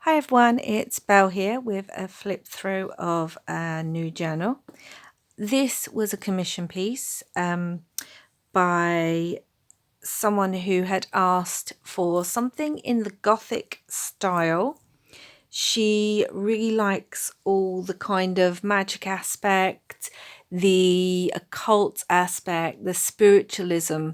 Hi everyone, it's Belle here with a flip through of a new journal. This was a commission piece by someone who had asked for something in the Gothic style. She really likes all the kind of magic aspect, the occult aspect, the spiritualism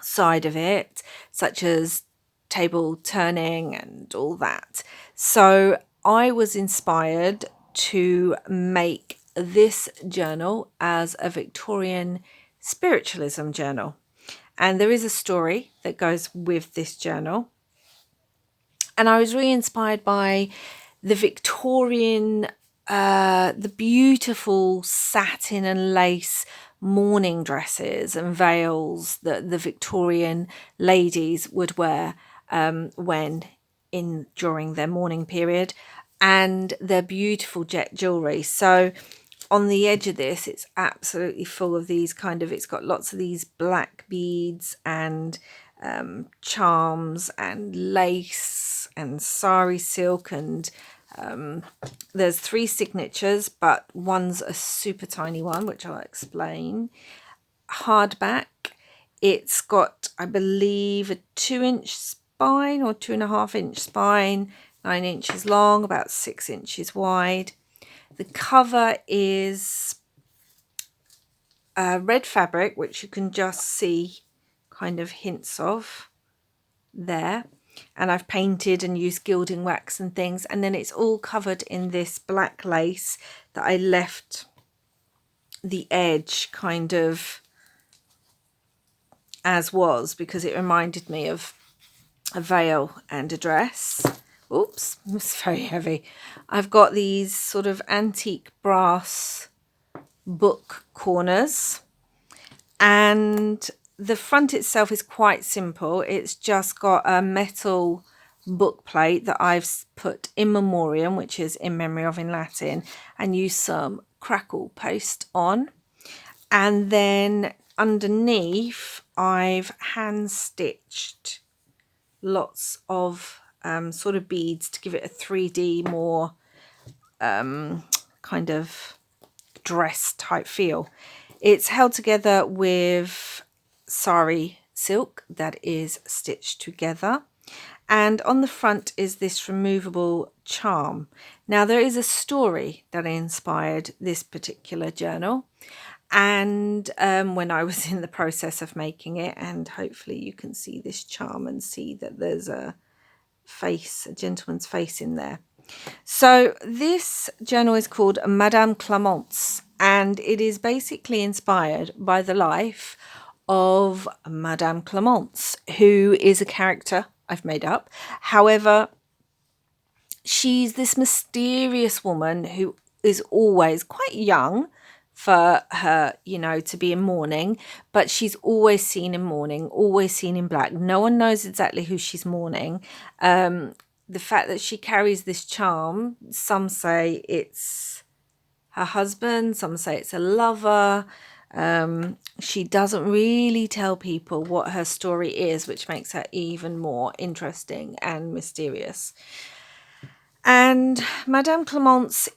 side of it, such as table turning and all that. So I was inspired to make this journal as a Victorian spiritualism journal. And there is a story that goes with this journal. And I was really inspired by the Victorian, the beautiful satin and lace morning dresses and veils that the Victorian ladies would wear during their mourning period, and their beautiful jet jewelry. So on the edge of this, it's absolutely full of these it's got lots of these black beads and charms and lace and sari silk, and there's 3 signatures, but one's a super tiny one, which I'll explain. Hardback. It's got, I believe, a 2-inch spine or 2.5-inch spine, 9 inches long, about 6 inches wide. The cover is red fabric, which you can just see kind of hints of there. And I've painted and used gilding wax and things. And then it's all covered in this black lace that I left the edge kind of as was, because it reminded me of a veil and a dress. Oops, it's very heavy. I've got these sort of antique brass book corners, and the front itself is quite simple. It's just got a metal book plate that I've put in memoriam, which is in memory of in Latin, and used some crackle paste on. And then underneath I've hand stitched lots of sort of beads to give it a 3D more kind of dress type feel. It's held together with sari silk that is stitched together, and on the front is this removable charm. Now there is a story that inspired this particular journal, and when I was in the process of making it, and hopefully you can see this charm and see that there's a face, a gentleman's face in there. So this journal is called Madame Clemence, and it is basically inspired by the life of Madame Clemence, who is a character I've made up. However, she's this mysterious woman who is always quite young for her, to be in mourning, but she's always seen in mourning, always seen in black. No one knows exactly who she's mourning. The fact that she carries this charm, some say it's her husband, some say it's a lover. She doesn't really tell people what her story is, which makes her even more interesting and mysterious. And Madame Clemence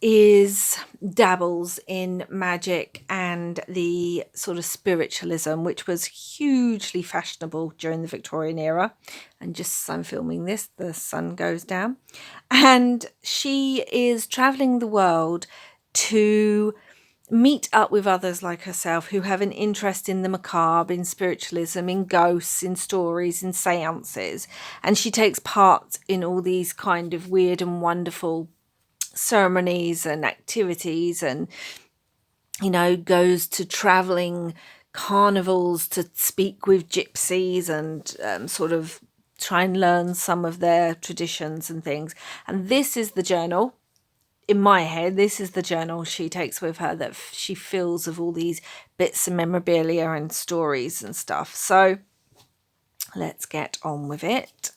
dabbles in magic and the sort of spiritualism, which was hugely fashionable during the Victorian era. And just as I'm filming this, the sun goes down. And she is traveling the world to meet up with others like herself who have an interest in the macabre, in spiritualism, in ghosts, in stories, in seances. And she takes part in all these kind of weird and wonderful ceremonies and activities, and, goes to traveling carnivals to speak with gypsies and sort of try and learn some of their traditions and things. And this is the journal. In my head, this is the journal she takes with her that she fills of all these bits of memorabilia and stories and stuff. So let's get on with it.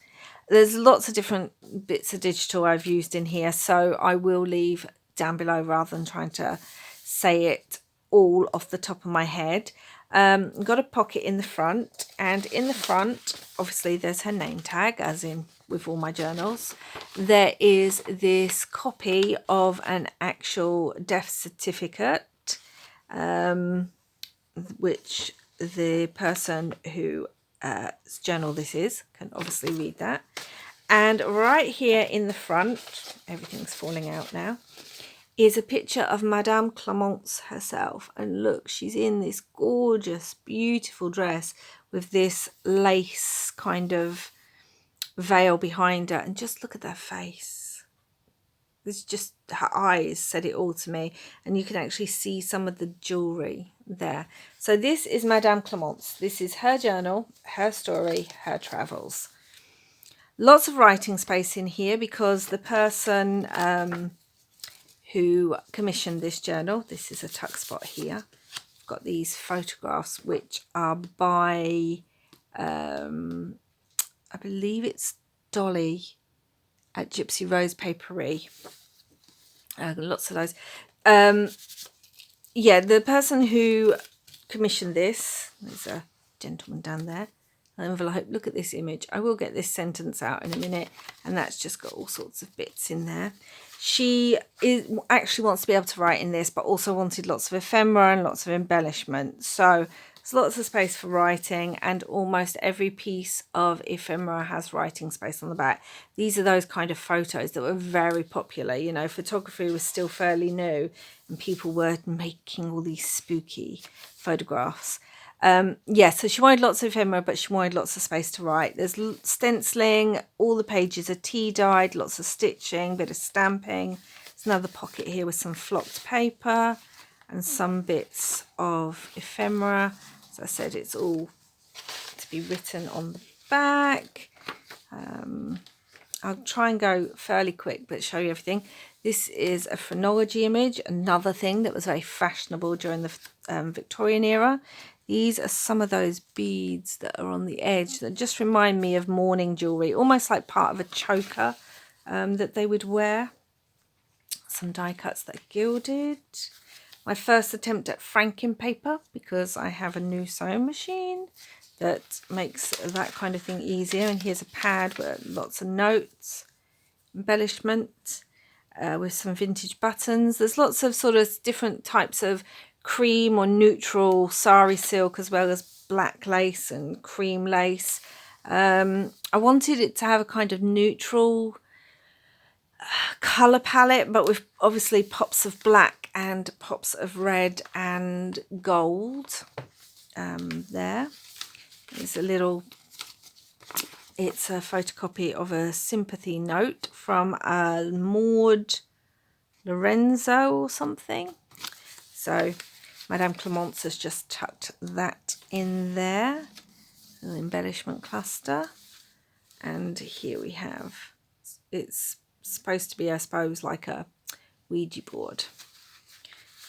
There's lots of different bits of digital I've used in here, so I will leave down below rather than trying to say it all off the top of my head. Got a pocket in the front, and in the front, obviously, there's her name tag, as in with all my journals. There is this copy of an actual death certificate, which the person whose journal this is can obviously read that. And right here in the front, everything's falling out now, is a picture of Madame Clemence herself. And look, she's in this gorgeous, beautiful dress with this lace kind of veil behind her. And just look at that face. It's just, her eyes said it all to me. And you can actually see some of the jewellery there. So this is Madame Clemence. This is her journal, her story, her travels. Lots of writing space in here because the person who commissioned this journal, this is a tuck spot here. I've got these photographs which are by, I believe it's Dolly at Gipsyrosepaperie. Lots of those. Yeah, the person who commissioned this, there's a gentleman down there, envelope. Look at this image. I will get this sentence out in a minute, and that's just got all sorts of bits in there. She actually wants to be able to write in this, but also wanted lots of ephemera and lots of embellishment. So there's lots of space for writing, and almost every piece of ephemera has writing space on the back. These are those kind of photos that were very popular. You know, photography was still fairly new, and people were making all these spooky photographs. Yeah, so she wanted lots of ephemera, but she wanted lots of space to write. There's stenciling, all the pages are tea dyed, lots of stitching, bit of stamping. There's another pocket here with some flocked paper and some bits of ephemera. As I said, it's all to be written on the back. I'll try and go fairly quick, but show you everything. This is a phrenology image, another thing that was very fashionable during the Victorian era. These are some of those beads that are on the edge that just remind me of mourning jewellery, almost like part of a choker that they would wear. Some die cuts that are gilded. My first attempt at franking paper, because I have a new sewing machine that makes that kind of thing easier. And here's a pad with lots of notes, embellishment, with some vintage buttons. There's lots of sort of different types of cream or neutral sari silk, as well as black lace and cream lace. I wanted it to have a kind of neutral colour palette, but with obviously pops of black and pops of red and gold. There is a little, it's a photocopy of a sympathy note from Maud Lorenzo or something. So Madame Clemence has just tucked that in there, an embellishment cluster. And here we have, it's supposed to be, I suppose, like a Ouija board.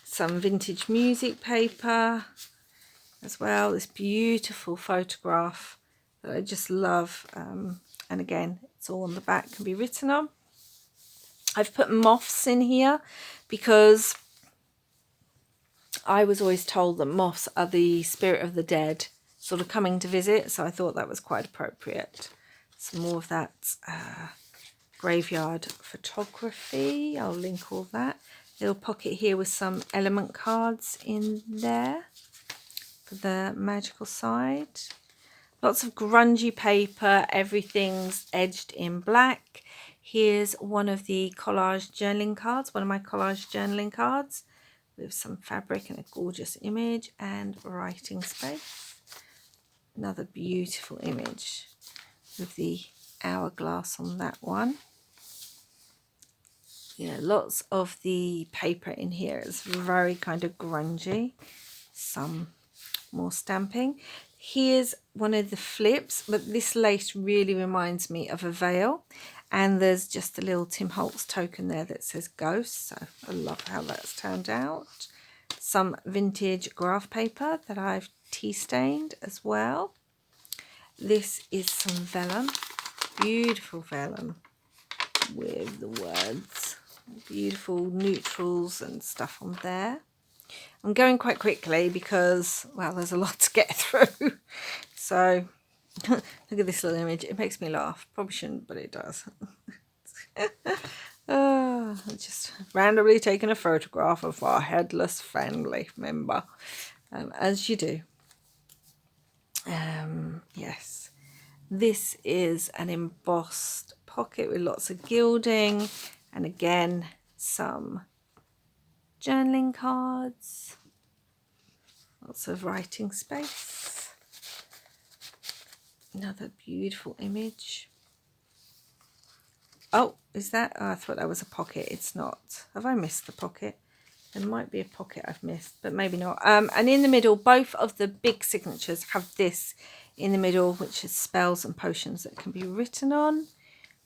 Some vintage music paper as well. This beautiful photograph that I just love. And again, it's all on the back, can be written on. I've put moths in here because I was always told that moths are the spirit of the dead sort of coming to visit, so I thought that was quite appropriate. Some more of that graveyard photography. I'll link all that. Little pocket here with some element cards in there for the magical side. Lots of grungy paper. Everything's edged in black. Here's one of the collage journaling cards, one of my collage journaling cards, with some fabric and a gorgeous image and writing space. Another beautiful image with the hourglass on that one. Yeah, lots of the paper in here is very kind of grungy. Some more stamping. Here's one of the flips, but this lace really reminds me of a veil. And there's just a little Tim Holtz token there that says Ghost. So I love how that's turned out. Some vintage graph paper that I've tea stained as well. This is some vellum, beautiful vellum with the words, beautiful neutrals and stuff on there. I'm going quite quickly because, well, there's a lot to get through. So Look at this little image. It makes me laugh. Probably shouldn't, but it does. Just randomly taking a photograph of our headless family member, as you do. Yes, this is an embossed pocket with lots of gilding, and again some journaling cards, lots of writing space. Another beautiful image. Oh, is that? Oh, I thought that was a pocket. It's not. Have I missed the pocket? There might be a pocket I've missed, but maybe not. And in the middle, both of the big signatures have this in the middle, which is spells and potions that can be written on.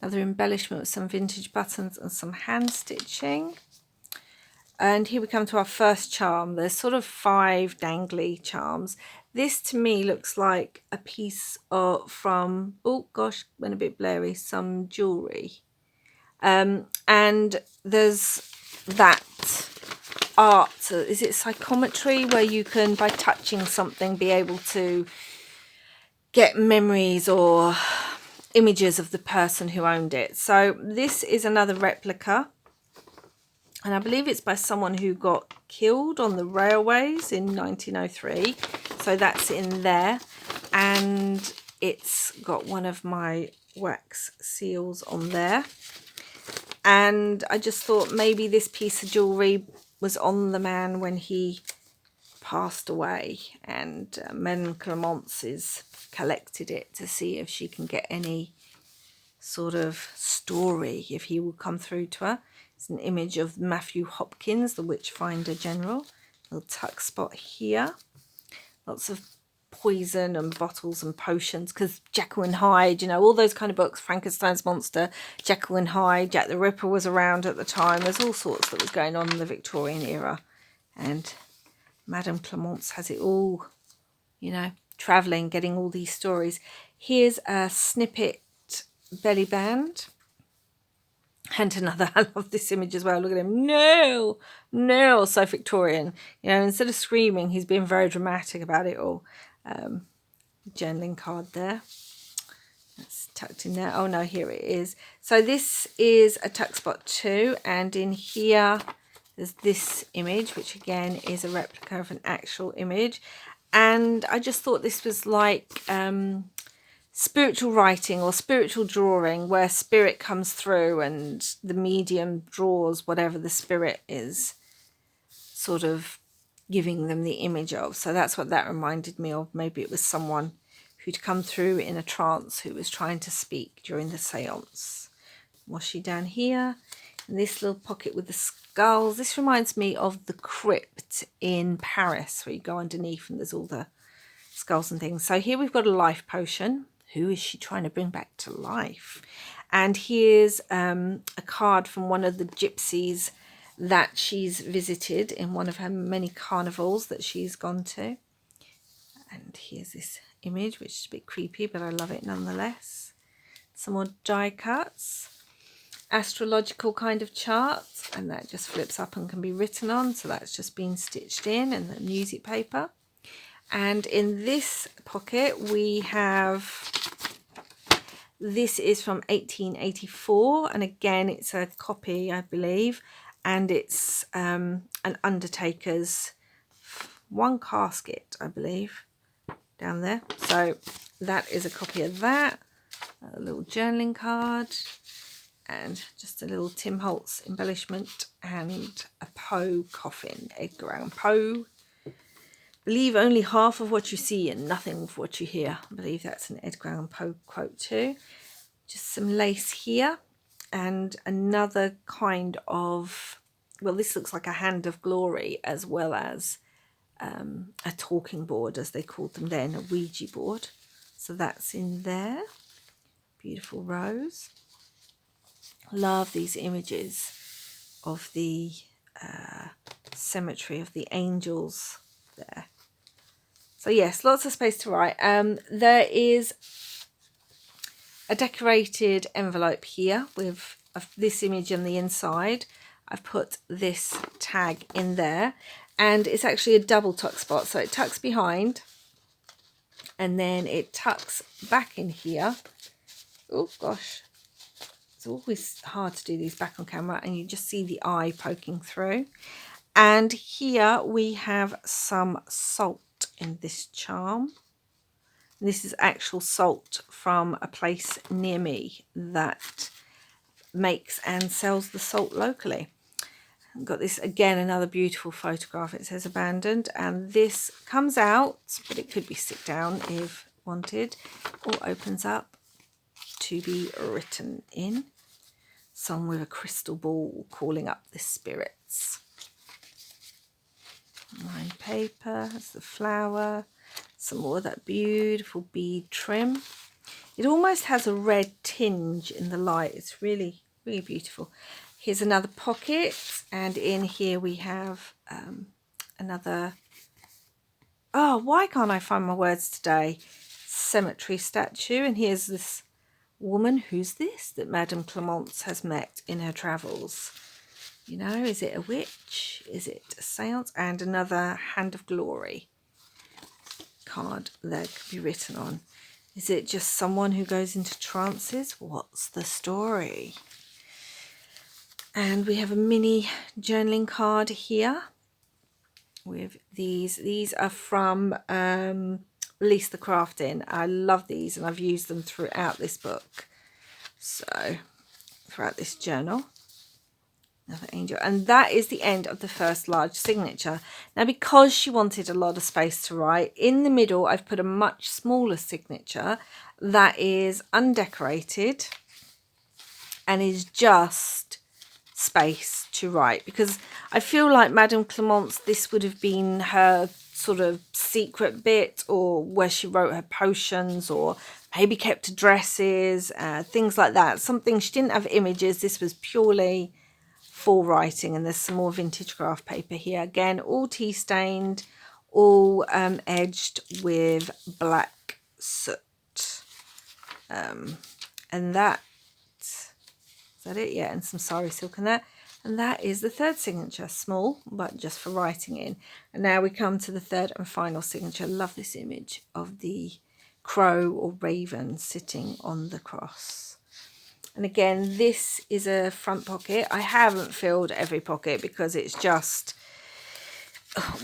Another embellishment with some vintage buttons and some hand stitching. And here we come to our first charm. There's sort of 5 dangly charms. This to me looks like a piece of from, oh gosh, went a bit blurry, some jewellery. And there's that art, is it psychometry, where you can, by touching something, be able to get memories or images of the person who owned it. So this is another replica, and I believe it's by someone who got killed on the railways in 1903. So that's in there, and it's got one of my wax seals on there. And I just thought maybe this piece of jewellery was on the man when he passed away, and Madame Clemence has collected it to see if she can get any sort of story, if he will come through to her. It's an image of Matthew Hopkins, the Witchfinder General. Little tuck spot here. Lots of poison and bottles and potions, because Jekyll and Hyde, you know, all those kind of books, Frankenstein's monster, Jekyll and Hyde, Jack the Ripper was around at the time. There's all sorts that was going on in the Victorian era, and Madame Clemence has it all, you know, travelling, getting all these stories. Here's a snippet belly band, and another, I love this image as well. Look at him. No, so Victorian. You know, instead of screaming, he's being very dramatic about it all. Journaling card there. That's tucked in there. Oh no, here it is. So this is a tuck spot too, and in here there's this image, which again is a replica of an actual image. And I just thought this was like spiritual writing or spiritual drawing, where spirit comes through and the medium draws whatever the spirit is sort of giving them the image of. So that's what that reminded me of. Maybe it was someone who'd come through in a trance who was trying to speak during the seance. Washi down here, and this little pocket with the skulls. This reminds me of the crypt in Paris, where you go underneath and there's all the skulls and things. So here we've got a life potion. Who is she trying to bring back to life? And here's a card from one of the gypsies that she's visited in one of her many carnivals that she's gone to. And here's this image, which is a bit creepy, but I love it nonetheless. Some more die cuts. Astrological kind of charts, and that just flips up and can be written on. So that's just been stitched in the music paper. And in this pocket we have, this is from 1884, and again it's a copy, I believe, and it's an undertaker's one casket, I believe, down there. So that is a copy of that. A little journaling card, and just a little Tim Holtz embellishment, and a Poe coffin, Edgar Allan Poe. Believe only half of what you see and nothing of what you hear. I believe that's an Edgar Allan Poe quote too. Just some lace here, and another kind of, well, this looks like a hand of glory, as well as a talking board, as they called them then, a Ouija board. So that's in there. Beautiful rose. Love these images of the cemetery of the angels there. So yes, lots of space to write. There is a decorated envelope here with this image on the inside. I've put this tag in there, and it's actually a double tuck spot, so it tucks behind And then it tucks back in here. Oh gosh, it's always hard to do these back on camera, and you just see the eye poking through. And here we have some salt in this charm. This is actual salt from a place near me that makes and sells the salt locally. I've got this again, another beautiful photograph. It says abandoned, and this comes out, but it could be stick down if wanted, or opens up to be written in. Someone with a crystal ball calling up the spirits. Lined paper, that's the flower. Some more of that beautiful bead trim. It almost has a red tinge in the light. It's really, really beautiful. Here's another pocket, and in here we have another, oh, why can't I find my words today? Cemetery statue. And here's this woman, who's this, that Madame Clemence has met in her travels. You know, is it a witch? Is it a seance? And another Hand of Glory card that could be written on. Is it just someone who goes into trances? What's the story? And we have a mini journaling card here with these. These are from Release the Craftin. I love these, and I've used them throughout this book. So, throughout this journal. Another angel. And that is the end of the first large signature. Now, because she wanted a lot of space to write, in the middle I've put a much smaller signature that is undecorated and is just space to write, because I feel like Madame Clemence, this would have been her sort of secret bit, or where she wrote her potions, or maybe kept addresses, things like that. Something, she didn't have images. This was purely for writing. And there's some more vintage craft paper here, again all tea stained, all edged with black soot, and that is that it? Yeah, and some sari silk in there. And that is the third signature, small, but just for writing in. And now we come to the third and final signature. Love this image of the crow or raven sitting on the cross. And again, this is a front pocket. I haven't filled every pocket because it's just,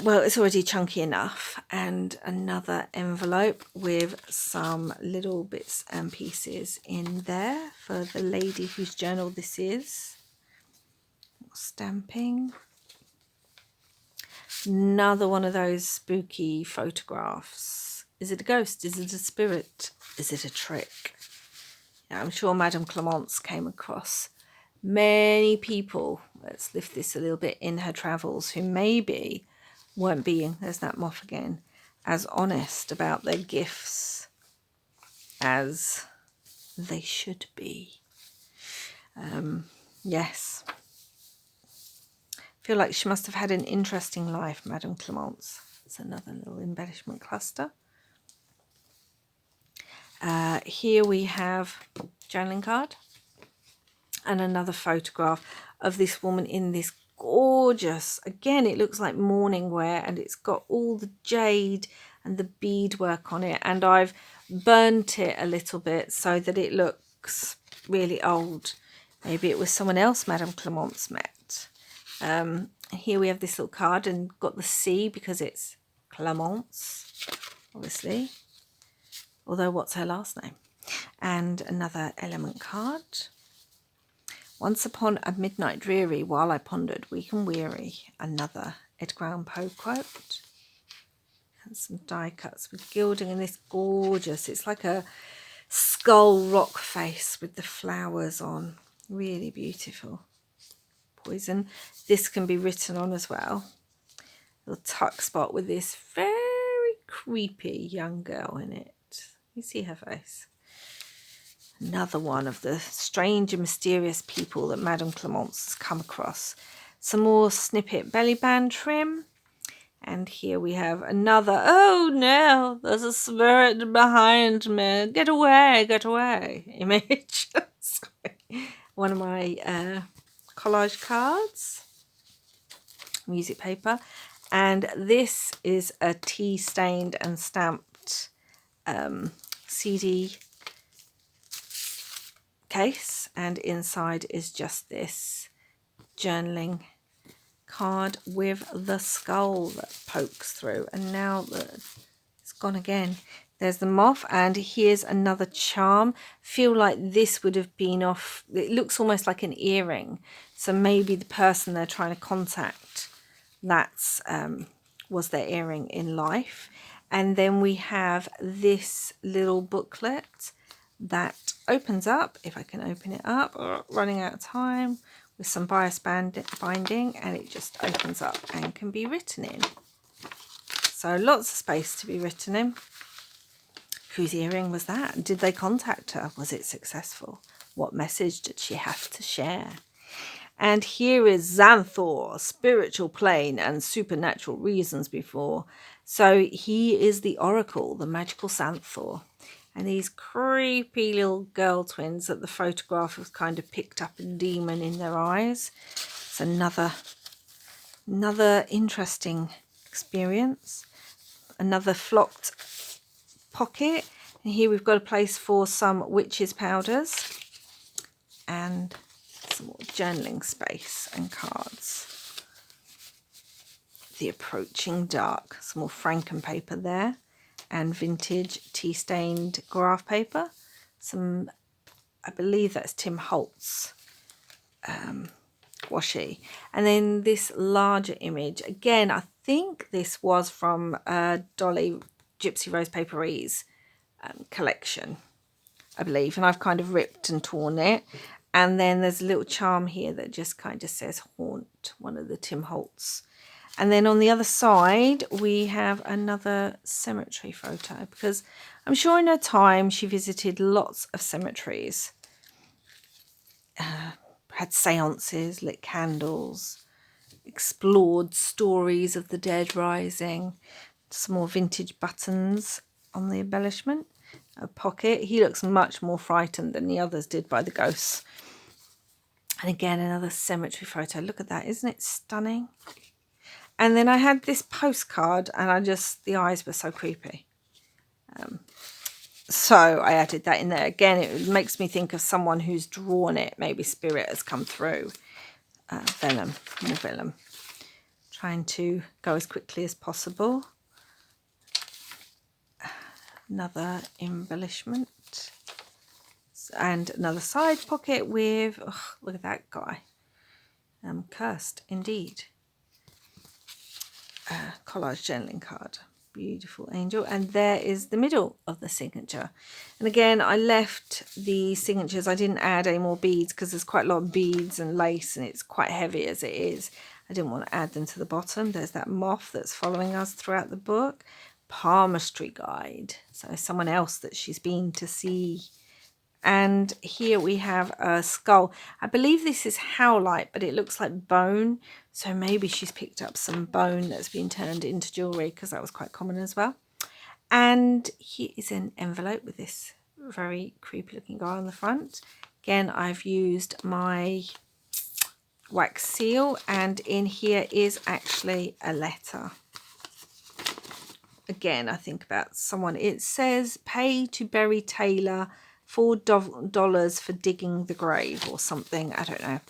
well, it's already chunky enough. And another envelope with some little bits and pieces in there for the lady whose journal this is. Stamping. Another one of those spooky photographs. Is it a ghost? Is it a spirit? Is it a trick? Yeah, I'm sure Madame Clemence came across many people, let's lift this a little bit, in her travels who maybe weren't being, there's that moth again, as honest about their gifts as they should be. Yes. I feel like she must have had an interesting life, Madame Clemence. It's another little embellishment cluster. Here we have journaling card and another photograph of this woman in this gorgeous, again it looks like morning wear, and it's got all the jade and the beadwork on it, and I've burnt it a little bit so that it looks really old. Maybe it was someone else Madame Clemence met. Here we have this little card, and got the C because it's Clemence, obviously. Although, what's her last name? And another element card. Once upon a midnight dreary, while I pondered, weak and weary. Another Edgar Allan Poe quote. And some die cuts with gilding in this gorgeous, it's like a skull rock face with the flowers on. Really beautiful. Poison. This can be written on as well. Little tuck spot with this very creepy young girl in it. You see her face. Another one of the strange and mysterious people that Madame Clemence has come across. Some more snippet belly band trim. And here we have another, oh no, there's a spirit behind me. Get away image. One of my collage cards. Music paper. And this is a tea stained and stamped CD case, and inside is just this journaling card with the skull that pokes through. And now it's gone again. There's the moth, and here's another charm. Feel like this would have been off. It looks almost like an earring, so maybe the person they're trying to contact, that's was their earring in life. And then we have this little booklet that opens up, if I can open it up, running out of time, with some bias binding, and it just opens up and can be written in. So lots of space to be written in. Whose earring was that? Did they contact her? Was it successful? What message did she have to share? And here is Xanthor, spiritual plane and supernatural reasons before. So he is the oracle, the magical Xanthor. And these creepy little girl twins that the photograph has kind of picked up a demon in their eyes. It's another interesting experience. Another flocked pocket, and here we've got a place for some witches powders and some more journaling space and cards. The approaching dark, some more Franken paper there, and vintage tea stained graph paper. Some, I believe that's Tim Holtz washi, and then this larger image again. I think this was from Dolly Gipsyrosepaperie's collection, I believe, and I've kind of ripped and torn it. And then there's a little charm here that just kind of says haunt, one of the Tim Holtz. And then on the other side we have another cemetery photo, because I'm sure in her time she visited lots of cemeteries, had seances, lit candles, explored stories of the dead rising. Some more vintage buttons on the embellishment. A pocket. He looks much more frightened than the others did by the ghosts. And again, another cemetery photo. Look at that. Isn't it stunning? And then I had this postcard, and the eyes were so creepy. So I added that in there. Again, it makes me think of someone who's drawn it. Maybe spirit has come through. Vellum. More vellum. Trying to go as quickly as possible. Another embellishment, and another side pocket with, oh, look at that guy, cursed indeed. Collage journaling card, beautiful angel, and there is the middle of the signature. And again, I left the signatures, I didn't add any more beads because there's quite a lot of beads and lace, and it's quite heavy as it is. I didn't want to add them to the bottom. There's that moth that's following us throughout the book. Palmistry guide, so someone else that she's been to see. And here we have a skull. I believe this is howlite, but it looks like bone, so maybe she's picked up some bone that's been turned into jewelry, because that was quite common as well. And here is an envelope with this very creepy looking guy on the front. Again, I've used my wax seal, and in here is actually a letter. Again, I think about someone. It says, pay to Berry Taylor $4 for digging the grave, or something. I don't know.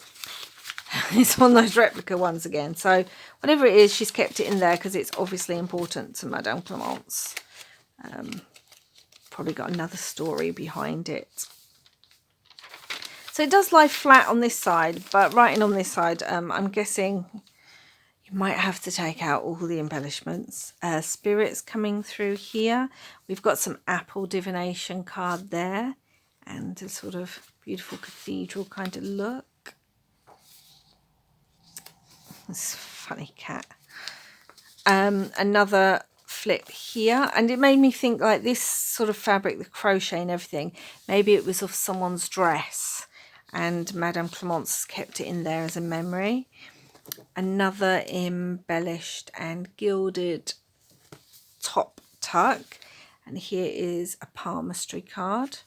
It's on those replica ones again. So whatever it is, she's kept it in there because it's obviously important to Madame Clemence. Probably got another story behind it. So it does lie flat on this side, but writing on this side, I'm guessing you might have to take out all the embellishments. Spirits coming through here. We've got some apple divination card there, and a sort of beautiful cathedral kind of look. This funny cat. Another flip here, and it made me think, like, this sort of fabric, the crochet and everything, maybe it was of someone's dress, and Madame Clemence kept it in there as a memory. Another embellished and gilded top tuck, and here is a palmistry card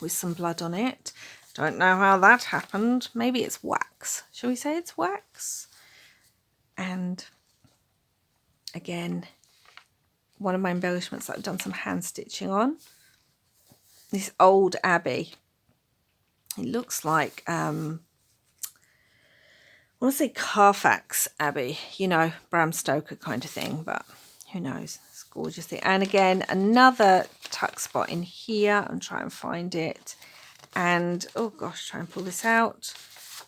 with some blood on it. Don't know how that happened. Maybe it's wax. Shall we say it's wax? And again, one of my embellishments that I've done some hand stitching on. This old abbey. It looks like, I want to say Carfax Abbey, you know, Bram Stoker kind of thing, but who knows. It's gorgeous thing. And again, another tuck spot in here. I'm trying to find it. And, oh gosh, try and pull this out.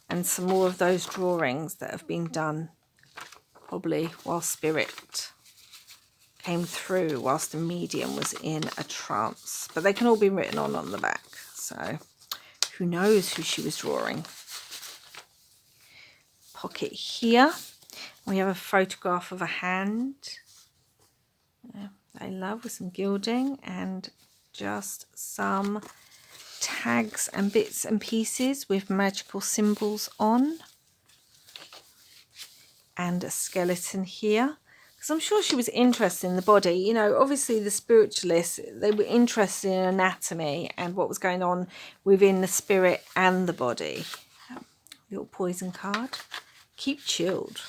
And some more of those drawings that have been done probably while Spirit came through, whilst the medium was in a trance. But they can all be written on the back. So who knows who she was drawing. Pocket here. We have a photograph of a hand. I love, with some gilding and just some tags and bits and pieces with magical symbols on. And a skeleton here. Because I'm sure she was interested in the body. You know, obviously the spiritualists, they were interested in anatomy and what was going on within the spirit and the body. Little poison card. Keep chilled.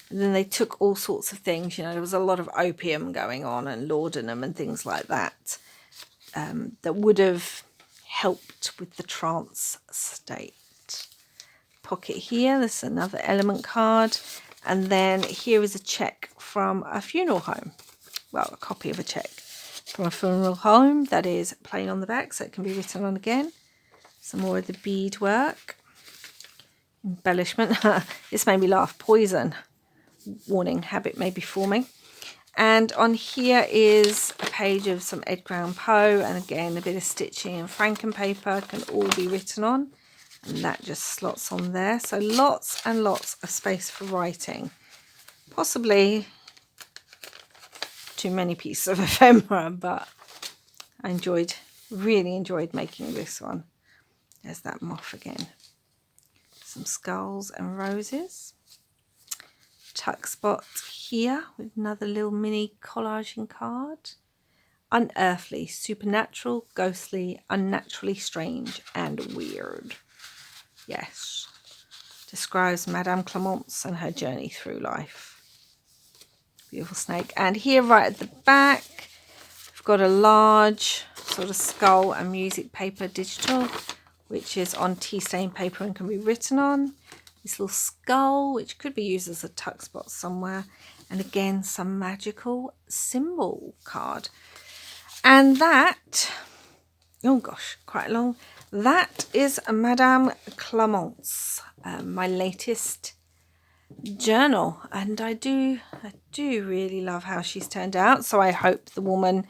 And then they took all sorts of things. You know, there was a lot of opium going on and laudanum and things like that. That would have helped with the trance state. Pocket here. There's another element card. And then here is a check from a funeral home. Well, a copy of a check from a funeral home that is plain on the back, so it can be written on again. Some more of the beadwork. Embellishment. This made me laugh. Poison. Warning, habit may be forming. And on here is a page of some Edgar Allan Poe, and again a bit of stitching and frankenpaper can all be written on. And that just slots on there. So lots and lots of space for writing. Possibly too many pieces of ephemera, but I really enjoyed making this one. There's that moth again. Some skulls and roses. Tuck spot here with another little mini collaging card. Unearthly, supernatural, ghostly, unnaturally strange and weird. Yes, describes Madame Clemence and her journey through life. Beautiful snake. And here right at the back, we've got a large sort of skull and music paper digital, which is on tea stain paper and can be written on. This little skull, which could be used as a tuck spot somewhere. And again, some magical symbol card. And that, oh gosh, quite long. That is Madame Clemence, my latest journal, and I do really love how she's turned out. So I hope the woman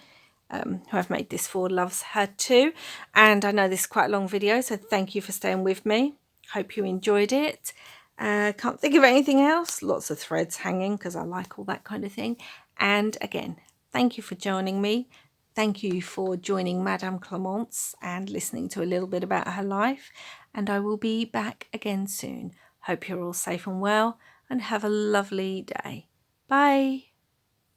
who I've made this for loves her too. And I know this is quite a long video, so thank you for staying with me. Hope you enjoyed it. Can't think of anything else. Lots of threads hanging because I like all that kind of thing. And again, thank you for joining me. Thank you for joining Madame Clemence and listening to a little bit about her life. And I will be back again soon. Hope you're all safe and well and have a lovely day. Bye.